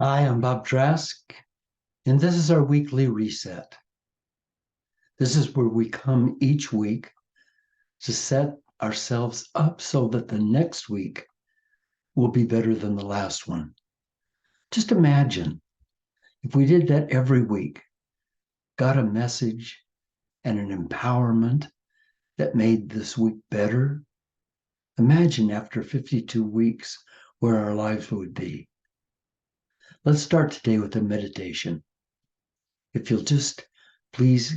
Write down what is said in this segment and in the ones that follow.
Hi, I'm Bob Trask, and this is our weekly reset. This is where we come each week to set ourselves up so that the next week will be better than the last one. Just imagine if we did that every week, got a message and an empowerment that made this week better. Imagine after 52 weeks where our lives would be. Let's start today with a meditation. If you'll just please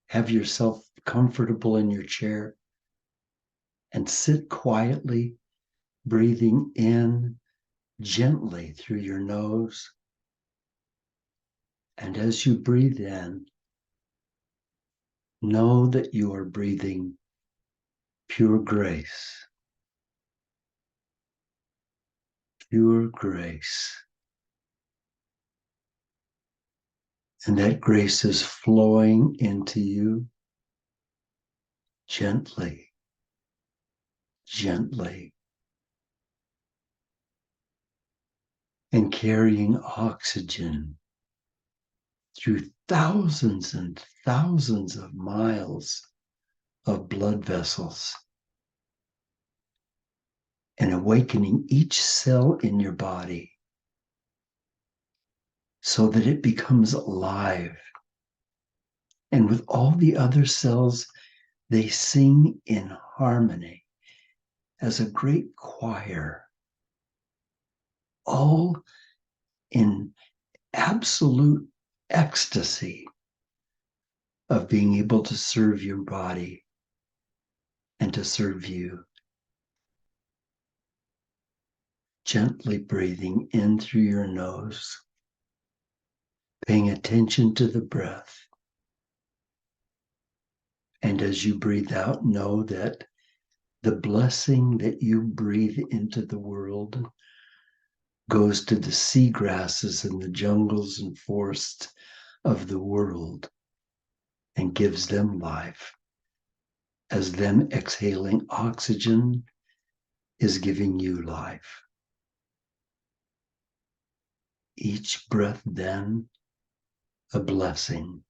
have yourself comfortable in your chair and sit quietly, breathing in gently through your nose. And as you breathe in, know that you are breathing pure grace, pure grace. And that grace is flowing into you gently, gently, and carrying oxygen through thousands and thousands of miles of blood vessels and awakening each cell in your body so that it becomes alive. And with all the other cells, they sing in harmony as a great choir, all in absolute ecstasy of being able to serve your body and to serve you. Gently breathing in through your nose, paying attention to the breath. And as you breathe out, know that the blessing that you breathe into the world goes to the sea grasses and the jungles and forests of the world and gives them life, as them exhaling oxygen is giving you life. Each breath then a blessing.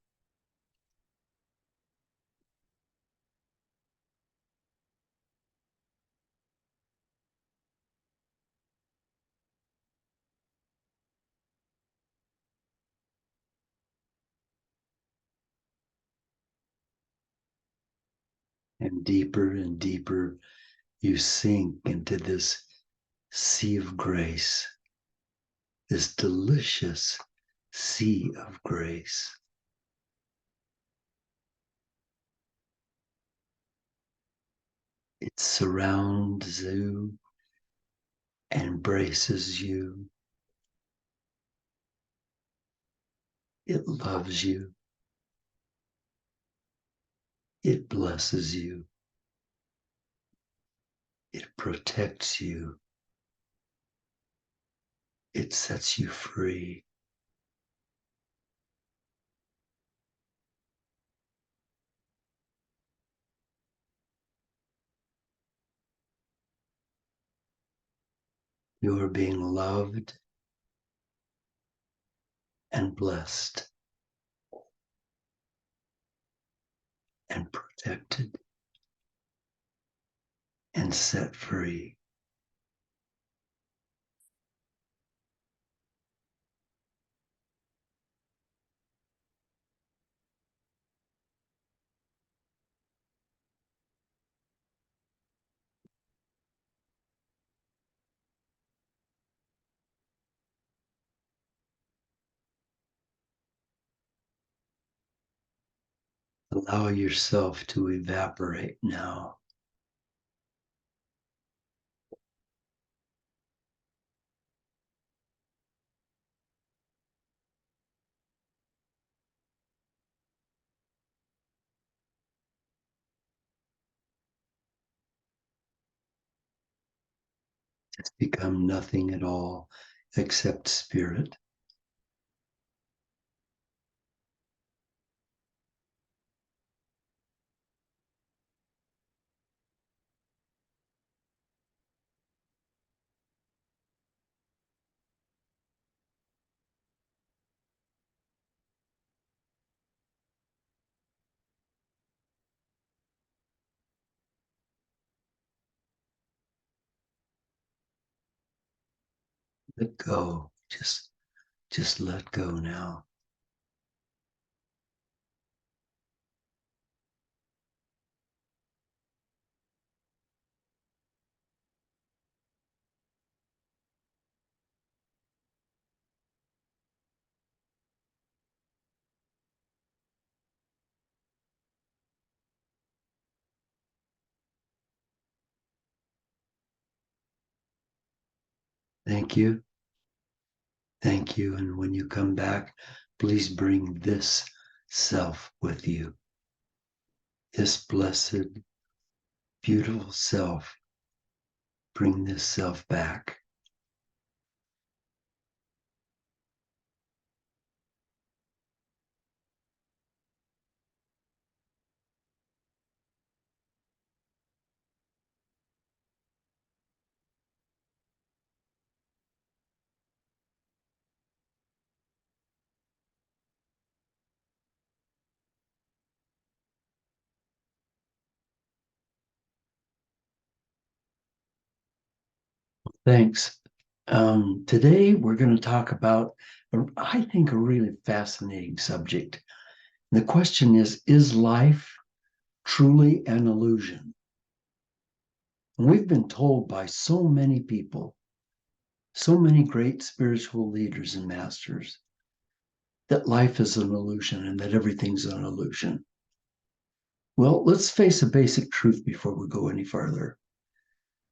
And deeper you sink into this sea of grace, this delicious sea of grace. It surrounds you, embraces you. It loves you. It blesses you. It protects you. It sets you free. You are being loved and blessed and protected and set free. Allow yourself to evaporate now. Just become nothing at all except spirit. Let go. Just let go now. Thank you. Thank you. And when you come back, please bring this self with you. This blessed, beautiful self. Bring this self back. Thanks. Today, we're going to talk about, I think, a really fascinating subject. The question is life truly an illusion? And we've been told by so many people, so many great spiritual leaders and masters, that life is an illusion and that everything's an illusion. Well, let's face a basic truth before we go any further.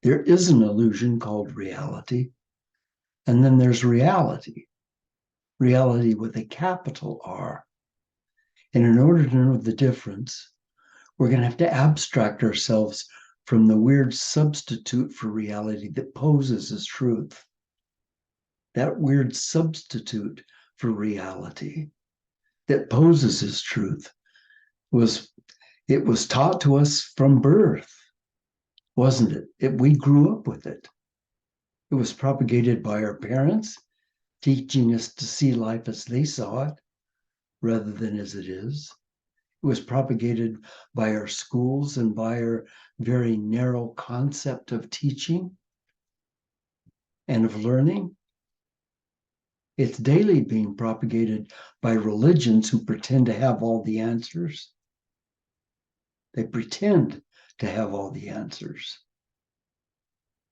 There is an illusion called reality, and then there's reality, reality with a capital R. And in order to know the difference, we're going to have to abstract ourselves from the weird substitute for reality that poses as truth. That weird substitute for reality that poses as truth was taught to us from birth, wasn't it? We grew up with it. It was propagated by our parents, teaching us to see life as they saw it rather than as it is. It was propagated by our schools and by our very narrow concept of teaching and of learning. It's daily being propagated by religions who pretend to have all the answers. They pretend to have all the answers.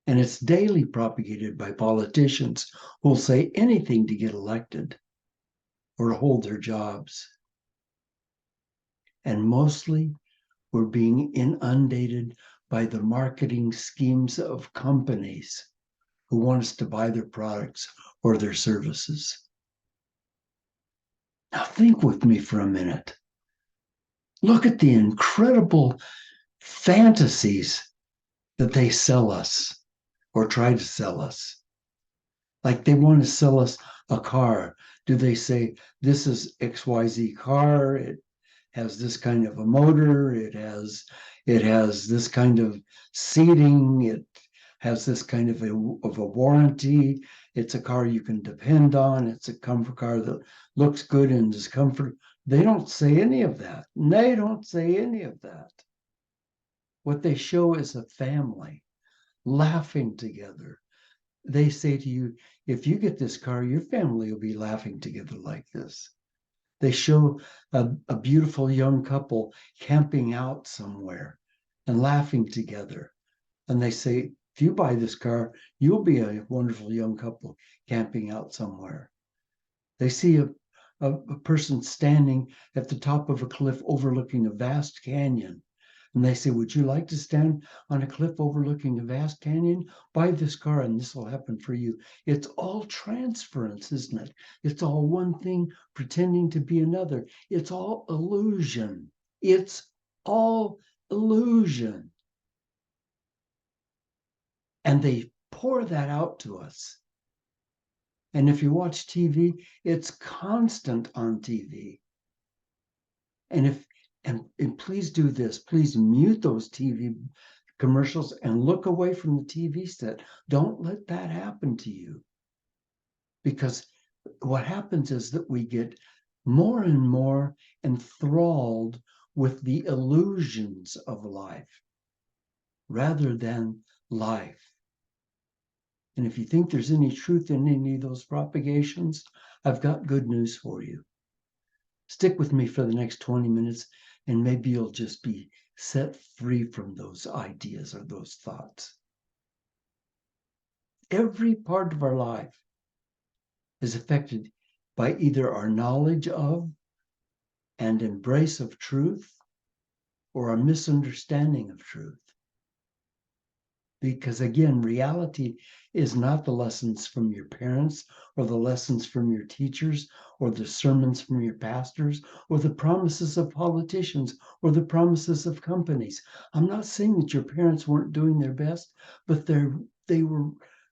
And it's daily propagated by politicians who will say anything to get elected or to hold their jobs. And mostly we're being inundated by the marketing schemes of companies who want us to buy their products or their services. Now think with me for a minute. Look at the incredible fantasies that they sell us or try to sell us. Like they want to sell us a car. Do they say, this is XYZ car? It has this kind of a motor. It has this kind of seating. It has this kind of a warranty. It's a car you can depend on. It's a comfort car that looks good and is comfort. They don't say any of that. They don't say any of that. What they show is a family laughing together. They say to you, if you get this car, your family will be laughing together like this. They show a beautiful young couple camping out somewhere and laughing together. And they say, if you buy this car, you'll be a wonderful young couple camping out somewhere. They see a person standing at the top of a cliff overlooking a vast canyon. And they say, would you like to stand on a cliff overlooking a vast canyon? Buy this car and this will happen for you. It's all transference, isn't it? It's all one thing pretending to be another. It's all illusion. It's all illusion. And they pour that out to us. And if you watch TV, it's constant on TV. And please do this. Please mute those TV commercials and look away from the TV set. Don't let that happen to you. Because what happens is that we get more and more enthralled with the illusions of life rather than life. And if you think there's any truth in any of those propagations, I've got good news for you. Stick with me for the next 20 minutes, and maybe you'll just be set free from those ideas or those thoughts. Every part of our life is affected by either our knowledge of and embrace of truth or our misunderstanding of truth. Because again, reality is not the lessons from your parents or the lessons from your teachers or the sermons from your pastors or the promises of politicians or the promises of companies. I'm not saying that your parents weren't doing their best, but they were,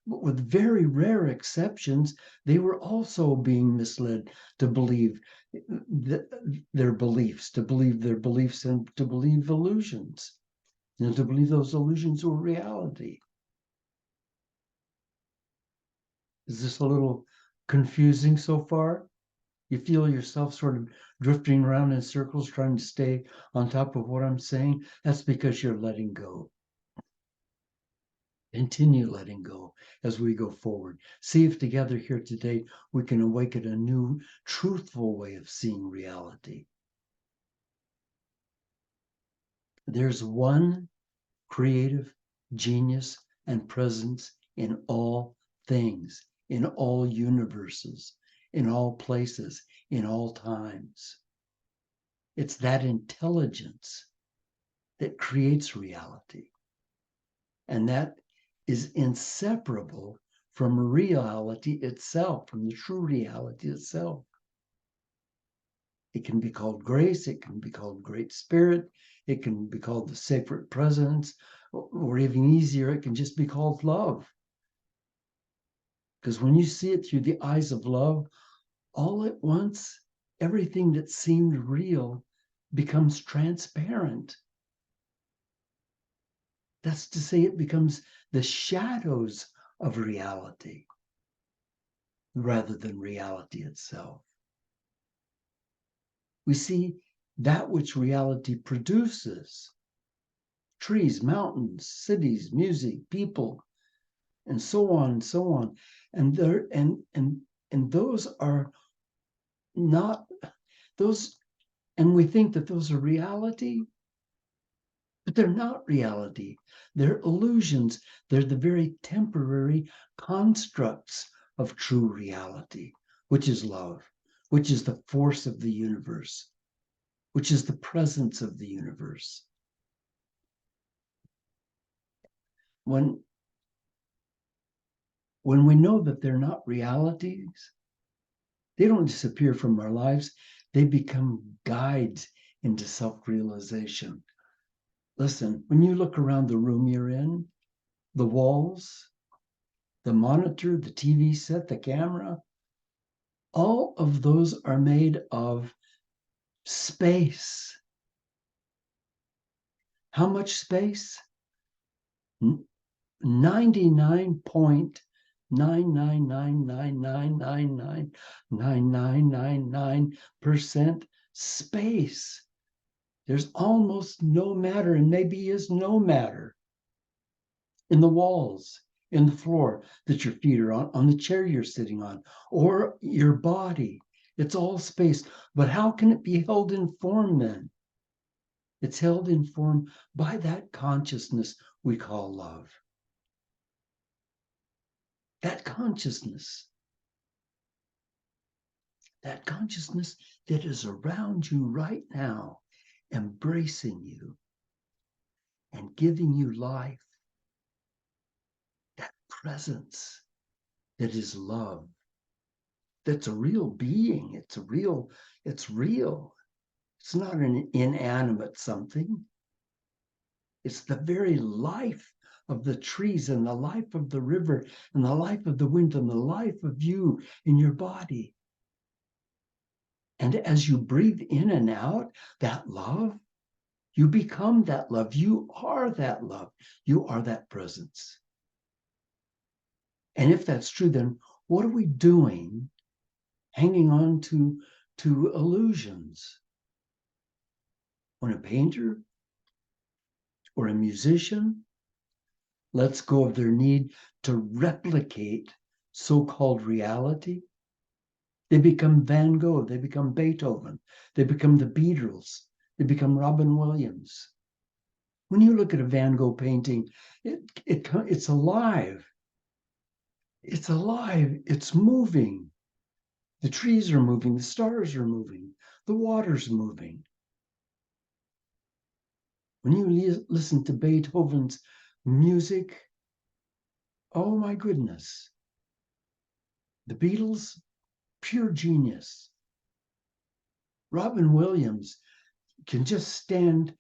with very rare exceptions, they were also being misled to believe their beliefs, and to believe illusions. And to believe those illusions were reality. Is this a little confusing so far? You feel yourself sort of drifting around in circles trying to stay on top of what I'm saying? That's because you're letting go. Continue letting go as we go forward. See if together here today we can awaken a new, truthful way of seeing reality. There's one creative genius and presence in all things, in all universes, in all places, in all times. It's that intelligence that creates reality. And that is inseparable from reality itself, from the true reality itself. It can be called grace, it can be called Great Spirit, it can be called the sacred presence, or even easier, it can just be called love. Because when you see it through the eyes of love, all at once, everything that seemed real becomes transparent. That's to say, it becomes the shadows of reality rather than reality itself. We see that which reality produces: trees, mountains, cities, music, people, and so on and so on. And there and those are not those, and we think that those are reality, but they're not reality. They're illusions. They're the very temporary constructs of true reality, which is love, which is the force of the universe, which is the presence of the universe. When we know that they're not realities, they don't disappear from our lives. They become guides into self-realization. Listen, when you look around the room you're in, the walls, the monitor, the TV set, the camera, all of those are made of space. How much space? 99.999999999% space. There's almost no matter, and maybe is no matter, in the walls, in the floor that your feet are on the chair you're sitting on, or your body. It's all space. But how can it be held in form then? It's held in form by that consciousness we call love. That consciousness that is around you right now, embracing you and giving you life. That presence that is love. That's a real being. It's real. It's not an inanimate something. It's the very life of the trees and the life of the river and the life of the wind and the life of you in your body. And as you breathe in and out that love, you become that love. You are that love. You are that presence. And if that's true, then what are we doing hanging on to illusions? When a painter or a musician lets go of their need to replicate so-called reality, they become Van Gogh, they become Beethoven, they become the Beatles, they become Robin Williams. When you look at a Van Gogh painting, it's alive. It's alive. It's moving. The trees are moving. The stars are moving. The water's moving. When you listen to Beethoven's music, oh my goodness. The Beatles, pure genius. Robin Williams can just stand,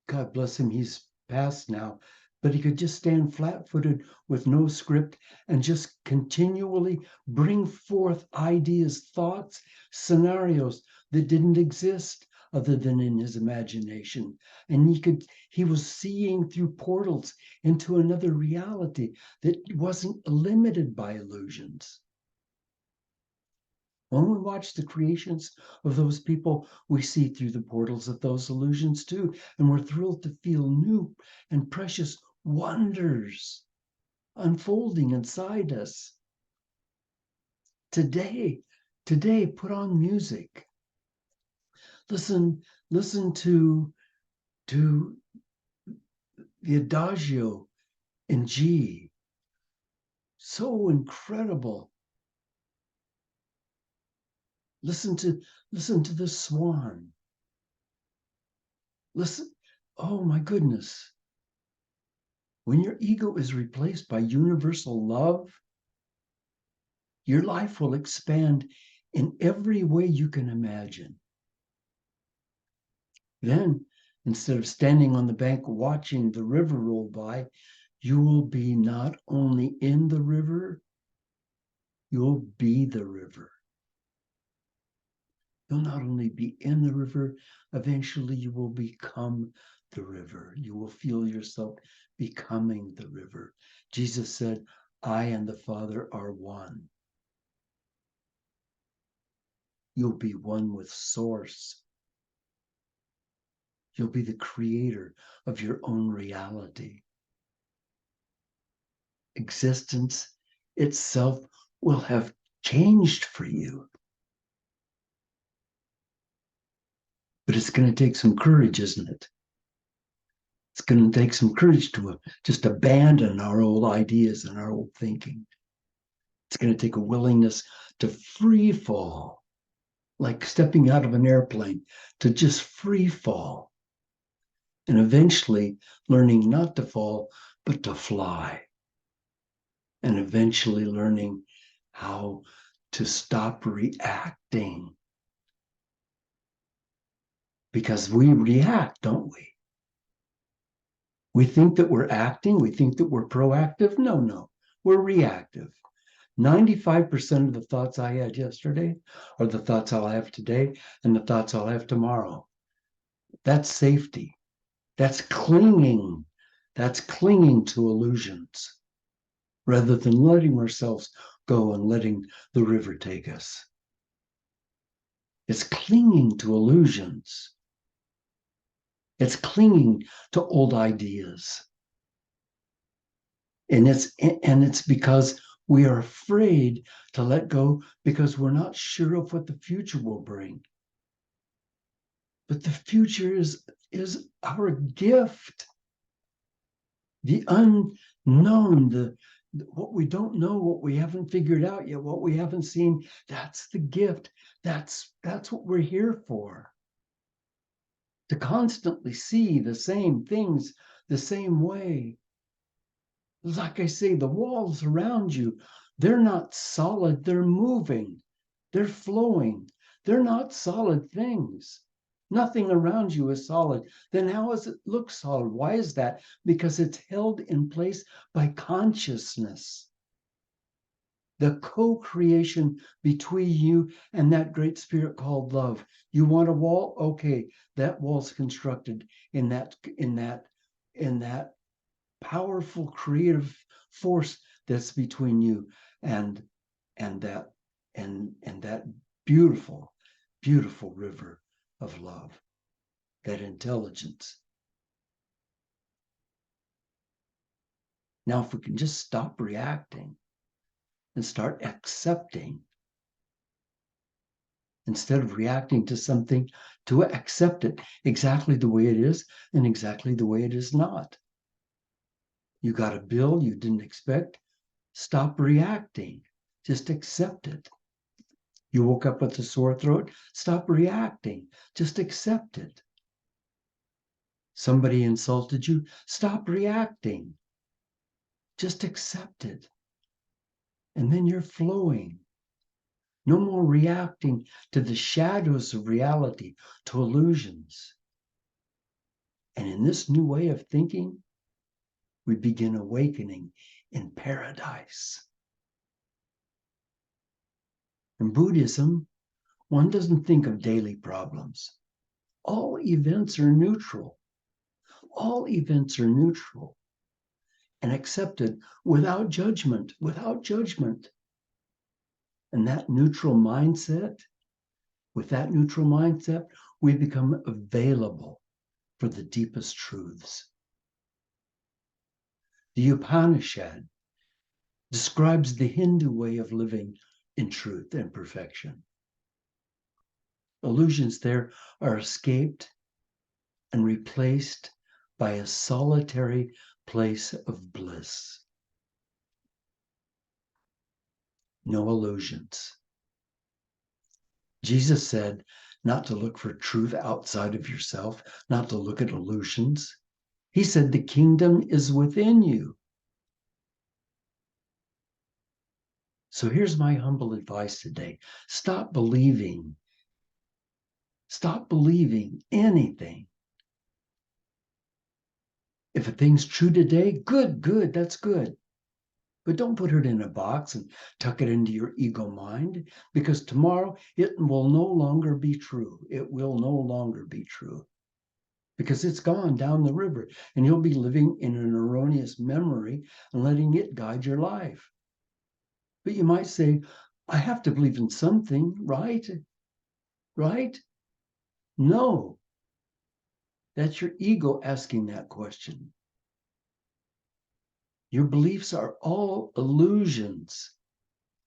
God bless him, he's passed now, but he could just stand flat-footed with no script and just continually bring forth ideas, thoughts, scenarios that didn't exist other than in his imagination. And he was seeing through portals into another reality that wasn't limited by illusions. When we watch the creations of those people, we see through the portals of those illusions too, and we're thrilled to feel new and precious wonders unfolding inside us. Today, put on music. Listen to the Adagio in G. So incredible. Listen to the swan. Listen, oh my goodness. When your ego is replaced by universal love, your life will expand in every way you can imagine. Then, instead of standing on the bank watching the river roll by, you will be not only in the river, you'll be the river. You'll not only be in the river, eventually you will become the river. You will feel yourself becoming the river. Jesus said, I and the Father are one. You'll be one with Source. You'll be the creator of your own reality. Existence itself will have changed for you. But it's going to take some courage, isn't it? It's going to take some courage to just abandon our old ideas and our old thinking. It's going to take a willingness to free fall, like stepping out of an airplane, to just free fall. And eventually learning not to fall, but to fly. And eventually learning how to stop reacting. Because we react, don't we? We think that we're acting, we think that we're proactive. No, we're reactive. 95% of the thoughts I had yesterday are the thoughts I'll have today and the thoughts I'll have tomorrow. That's safety. That's clinging. That's clinging to illusions rather than letting ourselves go and letting the river take us. It's clinging to illusions. It's clinging to old ideas. And it's because we are afraid to let go because we're not sure of what the future will bring. But the future is our gift. The unknown, what we don't know, what we haven't figured out yet, what we haven't seen, that's the gift. That's what we're here for. To constantly see the same things the same way. Like I say, the walls around you, they're not solid, they're moving, they're flowing. They're not solid things. Nothing around you is solid. Then how does it look solid? Why is that? Because it's held in place by consciousness. The co-creation between you and that great spirit called love. You want a wall? Okay, that wall's constructed in that powerful creative force that's between you and that beautiful river of love, that intelligence. Now, if we can just stop reacting and start accepting, instead of reacting to something, to accept it exactly the way it is and exactly the way it is not. You got a bill you didn't expect, stop reacting, just accept it. You woke up with a sore throat, stop reacting, just accept it. Somebody insulted you, stop reacting, just accept it. And then you're flowing. No more reacting to the shadows of reality, to illusions. And in this new way of thinking, we begin awakening in paradise. In Buddhism, one doesn't think of daily problems. All events are neutral. All events are neutral and accepted without judgment, without judgment. And that neutral mindset, with that neutral mindset, we become available for the deepest truths. The Upanishad describes the Hindu way of living in truth and perfection. Illusions there are escaped and replaced by a solitary place of bliss. No illusions. Jesus said not to look for truth outside of yourself, not to look at illusions. He said the kingdom is within you. So here's my humble advice today. Stop believing anything. If a thing's true today, good, that's good. But don't put it in a box and tuck it into your ego mind, because tomorrow it will no longer be true. It will no longer be true because it's gone down the river and you'll be living in an erroneous memory and letting it guide your life. But you might say, I have to believe in something, right? Right? No, that's your ego asking that question. Your beliefs are all illusions.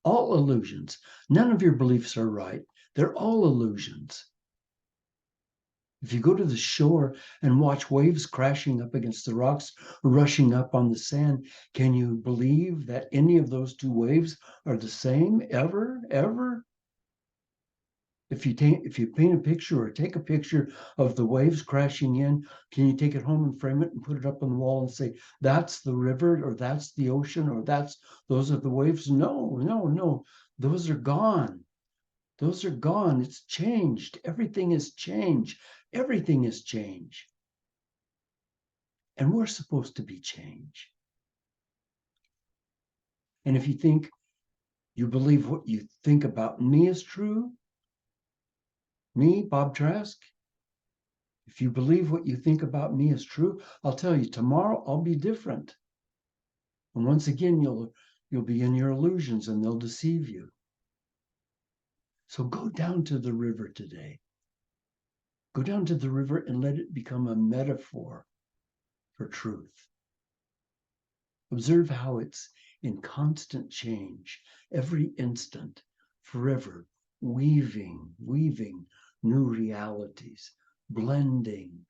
All illusions. None of your beliefs are right. They're all illusions. If you go to the shore and watch waves crashing up against the rocks, rushing up on the sand, can you believe that any of those two waves are the same ever, ever? If you paint a picture or take a picture of the waves crashing in, can you take it home and frame it and put it up on the wall and say, that's the river, or that's the ocean, or those are the waves? No. Those are gone. Those are gone. It's changed. Everything is change. Everything is change. And we're supposed to be change. And if you think you believe what you think about me is true, me, Bob Trask, if you believe what you think about me is true, I'll tell you, tomorrow I'll be different. And once again, you'll be in your illusions and they'll deceive you. So go down to the river today. Go down to the river and let it become a metaphor for truth. Observe how it's in constant change, every instant, forever, weaving new realities, blending,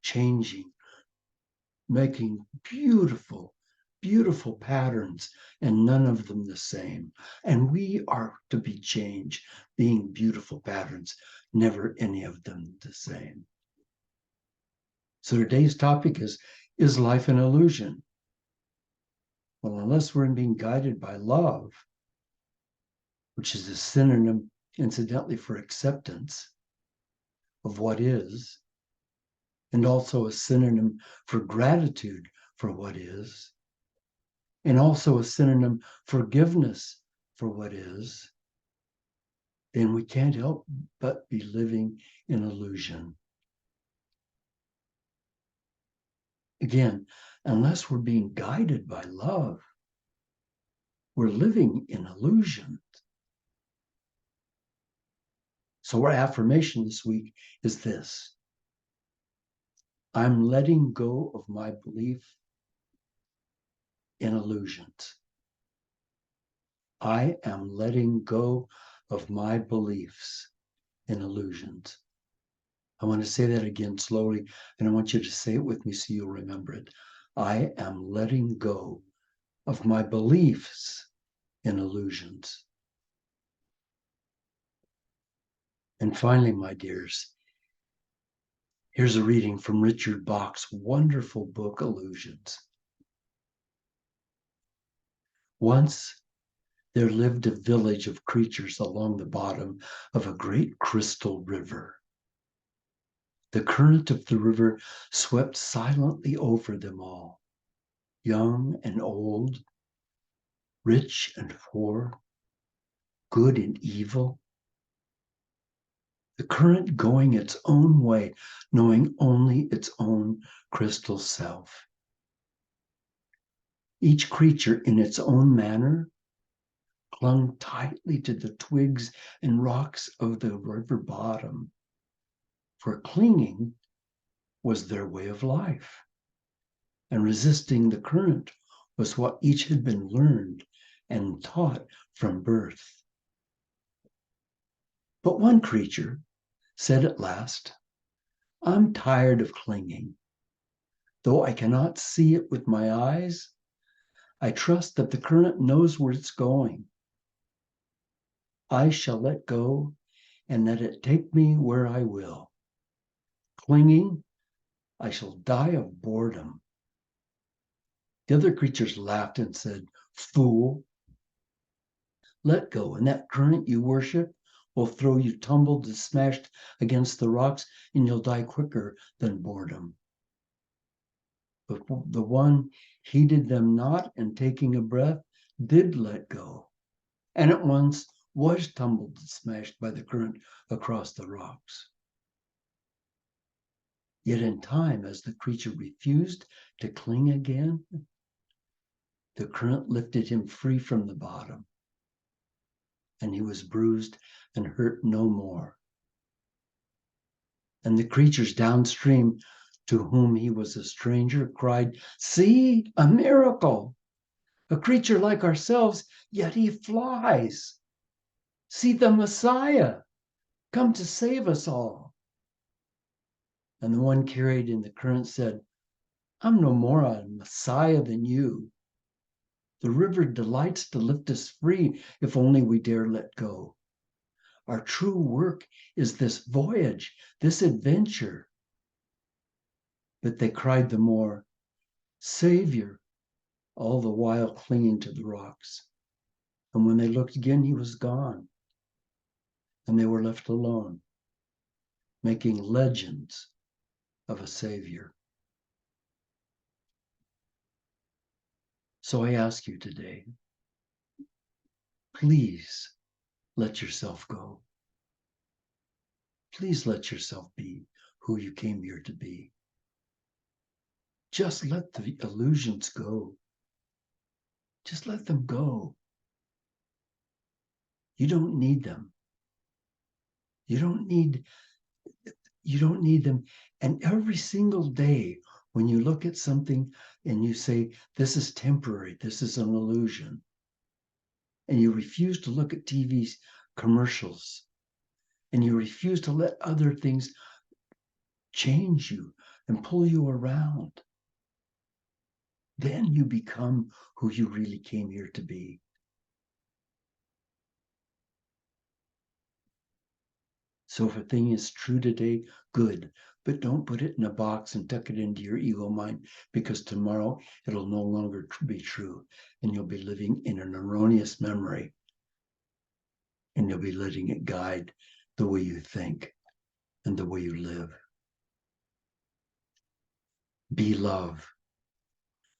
changing, making beautiful patterns, and none of them the same. And we are to be change, being beautiful patterns, never any of them the same. So today's topic is life an illusion? Well, unless we're being guided by love, which is a synonym, incidentally, for acceptance of what is, and also a synonym for gratitude for what is, and also a synonym for forgiveness for what is, then we can't help but be living in illusion. Again, unless we're being guided by love, we're living in illusion. So our affirmation this week is this: I'm letting go of my belief in illusions. I am letting go of my beliefs in illusions. I want to say that again slowly, and I want you to say it with me so you'll remember it. I am letting go of my beliefs in illusions. And finally, my dears, here's a reading from Richard Bach's wonderful book, Illusions. Once there lived a village of creatures along the bottom of a great crystal river. The current of the river swept silently over them all, young and old, rich and poor, good and evil. The current going its own way, knowing only its own crystal self. Each creature in its own manner clung tightly to the twigs and rocks of the river bottom, for clinging was their way of life, and resisting the current was what each had been learned and taught from birth. But one creature said at last, "I'm tired of clinging. Though I cannot see it with my eyes, I trust that the current knows where it's going. I shall let go and let it take me where I will. Clinging, I shall die of boredom." The other creatures laughed and said, "Fool, let go, and that current you worship will throw you tumbled and smashed against the rocks, and you'll die quicker than boredom." But the one heeded them not, and taking a breath, did let go, and at once was tumbled and smashed by the current across the rocks. Yet in time, as the creature refused to cling again, the current lifted him free from the bottom, and he was bruised and hurt no more. And the creatures downstream, to whom he was a stranger, cried, "See, a miracle! A creature like ourselves, yet he flies. See the Messiah, come to save us all." And the one carried in the current said, "I'm no more a Messiah than you. The river delights to lift us free if only we dare let go. Our true work is this voyage, this adventure." But they cried the more, "Savior," all the while clinging to the rocks. And when they looked again, he was gone, and they were left alone, making legends of a Savior. So I ask you today, please let yourself go. Please let yourself be who you came here to be. Just let the illusions go. Just let them go. You don't need them. You don't need them. And every single day when you look at something and you say, "This is temporary, this is an illusion," and you refuse to look at TV's commercials, and you refuse to let other things change you and pull you around, then you become who you really came here to be. So if a thing is true today, good, but don't put it in a box and tuck it into your ego mind, because tomorrow it'll no longer be true, and you'll be living in an erroneous memory, and you'll be letting it guide the way you think and the way you live. Be love.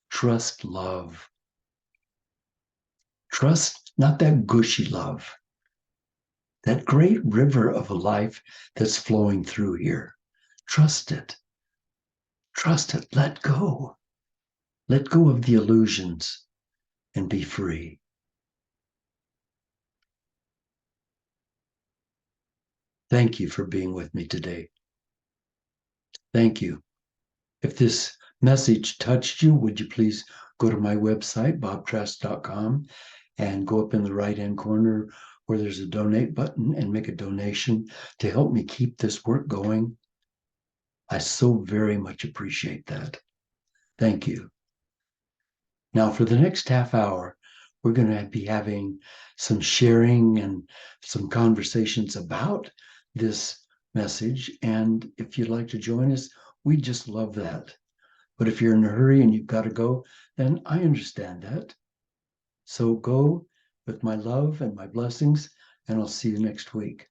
Trust love. Trust not that gushy love, that great river of life that's flowing through here. Trust it. Trust it. Let go. Let go of the illusions and be free. Thank you for being with me today. Thank you. If this message touched you, would you please go to my website, bobtrask.com, and go up in the right-hand corner where there's a donate button and make a donation to help me keep this work going. I so very much appreciate that. Thank you. Now, for the next half hour, we're going to be having some sharing and some conversations about this message. And if you'd like to join us, we'd just love that. But if you're in a hurry and you've got to go, then I understand that. So go with my love and my blessings, and I'll see you next week.